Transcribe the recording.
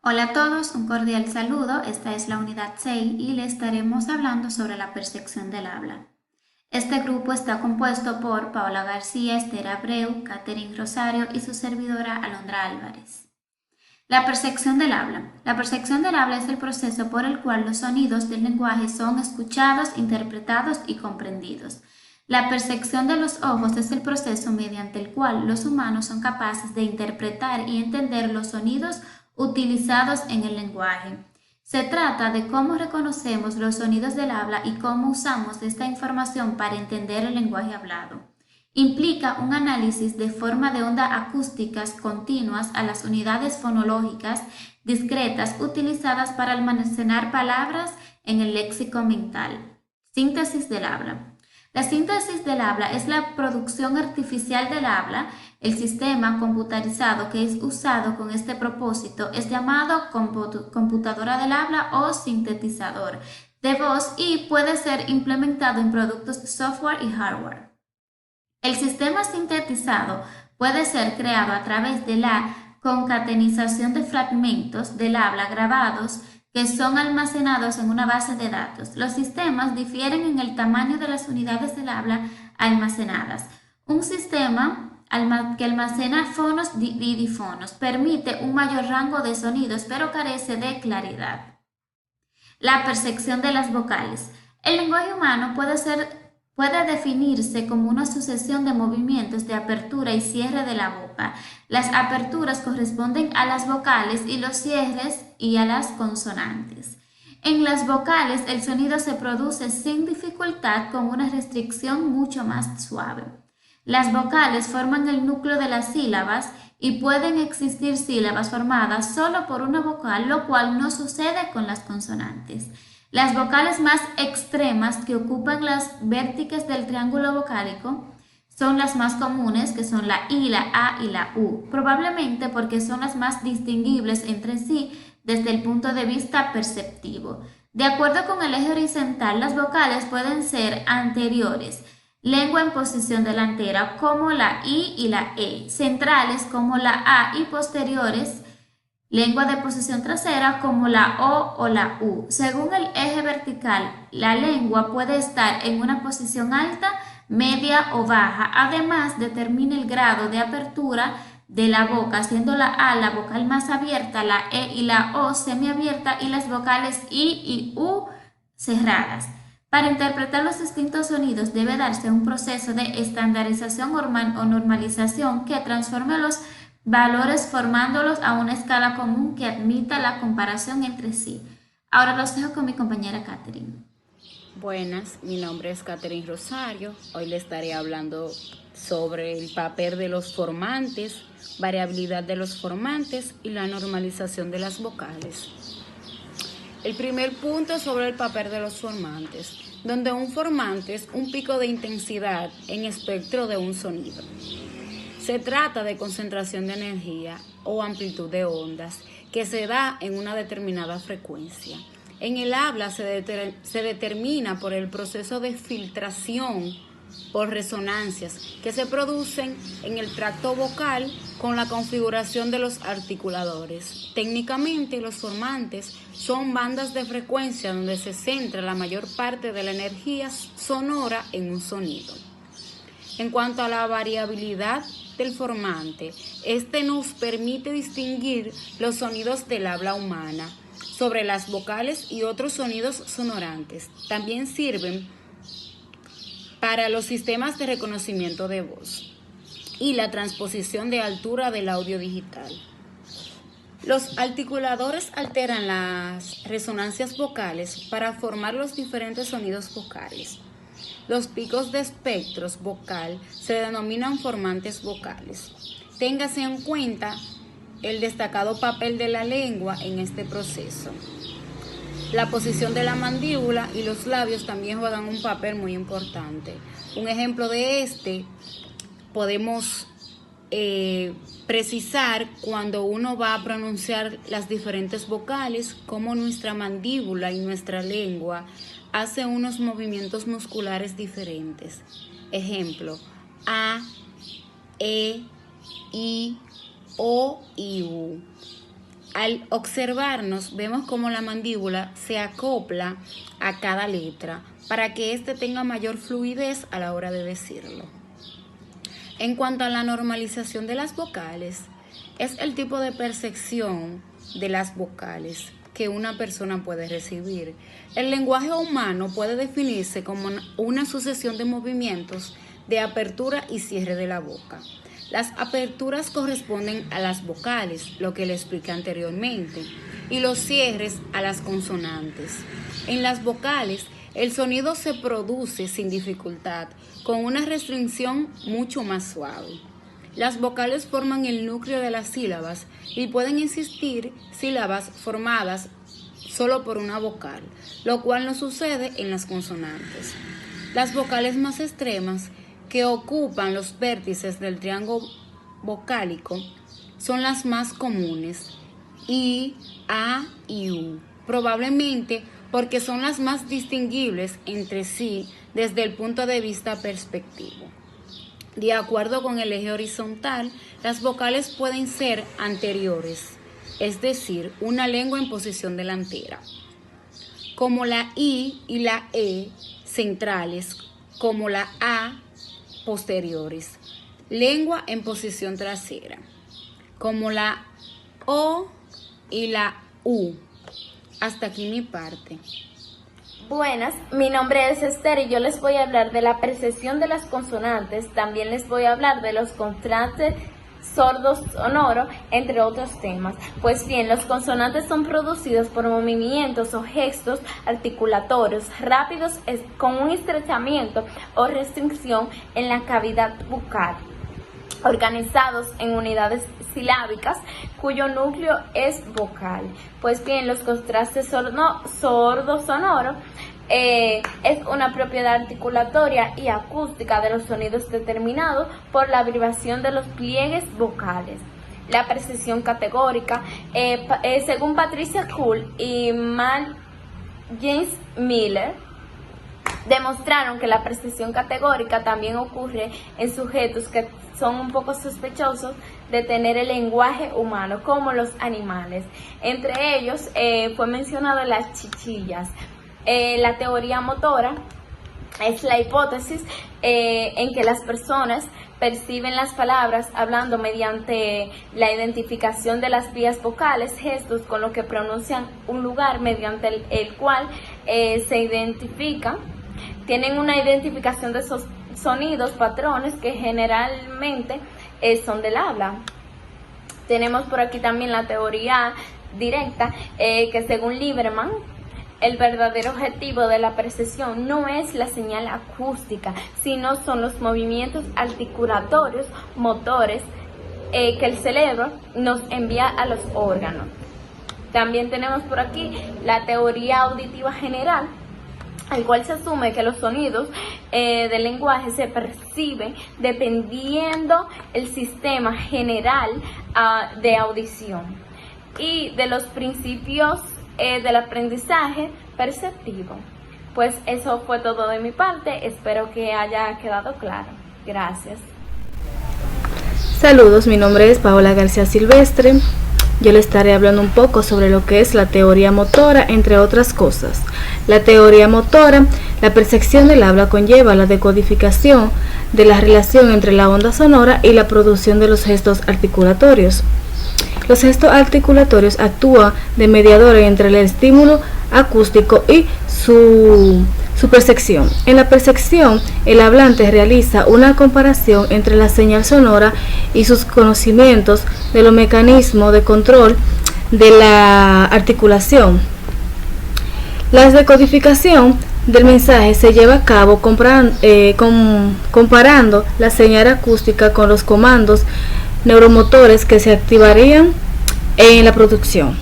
Hola a todos, un cordial saludo. Esta es la unidad 6 y le estaremos hablando sobre la percepción del habla. Este grupo está compuesto por Paola García, Esther Abreu, Catherine Rosario y su servidora Alondra Álvarez. La percepción del habla. La percepción del habla es el proceso por el cual los sonidos del lenguaje son escuchados, interpretados y comprendidos. La percepción de los ojos es el proceso mediante el cual los humanos son capaces de interpretar y entender los sonidos utilizados en el lenguaje. Se trata de cómo reconocemos los sonidos del habla y cómo usamos esta información para entender el lenguaje hablado. Implica un análisis de forma de onda acústicas continuas a las unidades fonológicas discretas utilizadas para almacenar palabras en el léxico mental. Síntesis del habla. La síntesis del habla es la producción artificial del habla. El sistema computarizado que es usado con este propósito es llamado computadora del habla o sintetizador de voz y puede ser implementado en productos de software y hardware. El sistema sintetizado puede ser creado a través de la concatenación de fragmentos del habla grabados que son almacenados en una base de datos. Los sistemas difieren en el tamaño de las unidades del habla almacenadas. Un sistema que almacena fonos y difonos permite un mayor rango de sonidos, pero carece de claridad. La percepción de las vocales. El lenguaje humano puede definirse como una sucesión de movimientos de apertura y cierre de la boca. Las aperturas corresponden a las vocales y los cierres y a las consonantes. En las vocales el sonido se produce sin dificultad con una restricción mucho más suave. Las vocales forman el núcleo de las sílabas y pueden existir sílabas formadas solo por una vocal, lo cual no sucede con las consonantes. Las vocales más extremas que ocupan las vértices del triángulo vocálico son las más comunes, que son la I, la A y la U, probablemente porque son las más distinguibles entre sí desde el punto de vista perceptivo. De acuerdo con el eje horizontal, las vocales pueden ser anteriores, lengua en posición delantera como la I y la E, centrales como la A y posteriores, lengua de posición trasera como la O la U. Según el eje vertical, la lengua puede estar en una posición alta, media o baja. Además, determina el grado de apertura de la boca, siendo la A la vocal más abierta, la E y la O semiabierta y las vocales I y U cerradas. Para interpretar los distintos sonidos debe darse un proceso de estandarización o normalización que transforme los valores formándolos a una escala común que admita la comparación entre sí. Ahora los dejo con mi compañera Catherine. Buenas, mi nombre es Catherine Rosario. Hoy le estaré hablando sobre el papel de los formantes, variabilidad de los formantes y la normalización de las vocales. El primer punto sobre el papel de los formantes, donde un formante es un pico de intensidad en espectro de un sonido. Se trata de concentración de energía o amplitud de ondas que se da en una determinada frecuencia. En el habla se determina por el proceso de filtración por resonancias que se producen en el tracto vocal con la configuración de los articuladores. Técnicamente, los formantes son bandas de frecuencia donde se centra la mayor parte de la energía sonora en un sonido. En cuanto a la variabilidad del formante, este nos permite distinguir los sonidos del habla humana sobre las vocales y otros sonidos sonorantes. También sirven para los sistemas de reconocimiento de voz y la transposición de altura del audio digital. Los articuladores alteran las resonancias vocales para formar los diferentes sonidos vocales. Los picos de espectros vocal se denominan formantes vocales. Téngase en cuenta el destacado papel de la lengua en este proceso. La posición de la mandíbula y los labios también juegan un papel muy importante. Un ejemplo de este podemos precisar cuando uno va a pronunciar las diferentes vocales, como nuestra mandíbula y nuestra lengua hace unos movimientos musculares diferentes. Ejemplo, A, E, I, O y U. al observarnos vemos cómo la mandíbula se acopla a cada letra para que éste tenga mayor fluidez a la hora de decirlo. En cuanto a la normalización de las vocales, es el tipo de percepción de las vocales que una persona puede recibir. El lenguaje humano puede definirse como una sucesión de movimientos de apertura y cierre de la boca. Las aperturas corresponden a las vocales, lo que le expliqué anteriormente, y los cierres a las consonantes. En las vocales, el sonido se produce sin dificultad, con una restricción mucho más suave. Las vocales forman el núcleo de las sílabas y pueden existir sílabas formadas solo por una vocal, lo cual no sucede en las consonantes. Las vocales más extremas, que ocupan los vértices del triángulo vocálico, son las más comunes, I, A y U, probablemente porque son las más distinguibles entre sí desde el punto de vista perspectivo. De acuerdo con el eje horizontal, las vocales pueden ser anteriores, es decir, una lengua en posición delantera, como la I y la E centrales, como la A posteriores, lengua en posición trasera, como la O y la U. Hasta aquí mi parte. Buenas, mi nombre es Esther y yo les voy a hablar de la percepción de las consonantes, también les voy a hablar de los contrastes sordos sonoros, entre otros temas. Pues bien, los consonantes son producidos por movimientos o gestos articulatorios rápidos con un estrechamiento o restricción en la cavidad bucal, organizados en unidades silábicas cuyo núcleo es vocal. Pues bien, los contrastes sordo-sonoro es una propiedad articulatoria y acústica de los sonidos determinados por la vibración de los pliegues vocales. La precisión categórica, según Patricia Kuhl y James Miller, demostraron que la precisión categórica también ocurre en sujetos que son un poco sospechosos de tener el lenguaje humano, como los animales. Entre ellos fue mencionado las chichillas. La teoría motora es la hipótesis en que las personas perciben las palabras hablando mediante la identificación de las vías vocales, gestos con lo que pronuncian un lugar mediante el cual se identifican. Tienen una identificación de esos sonidos, patrones que generalmente son del habla. Tenemos por aquí también la teoría directa, que según Lieberman, el verdadero objetivo de la percepción no es la señal acústica, sino son los movimientos articulatorios, motores, que el cerebro nos envía a los órganos. También tenemos por aquí la teoría auditiva general, al cual se asume que los sonidos del lenguaje se perciben dependiendo el sistema general de audición y de los principios del aprendizaje perceptivo. Pues eso fue todo de mi parte, espero que haya quedado claro. Gracias. Saludos, mi nombre es Paola García Silvestre. Yo le estaré hablando un poco sobre lo que es la teoría motora, entre otras cosas. La teoría motora, la percepción del habla conlleva la decodificación de la relación entre la onda sonora y la producción de los gestos articulatorios. Los gestos articulatorios actúan de mediadores entre el estímulo acústico y su percepción. En la percepción, el hablante realiza una comparación entre la señal sonora y sus conocimientos de los mecanismos de control de la articulación. La decodificación del mensaje se lleva a cabo comparando la señal acústica con los comandos neuromotores que se activarían en la producción.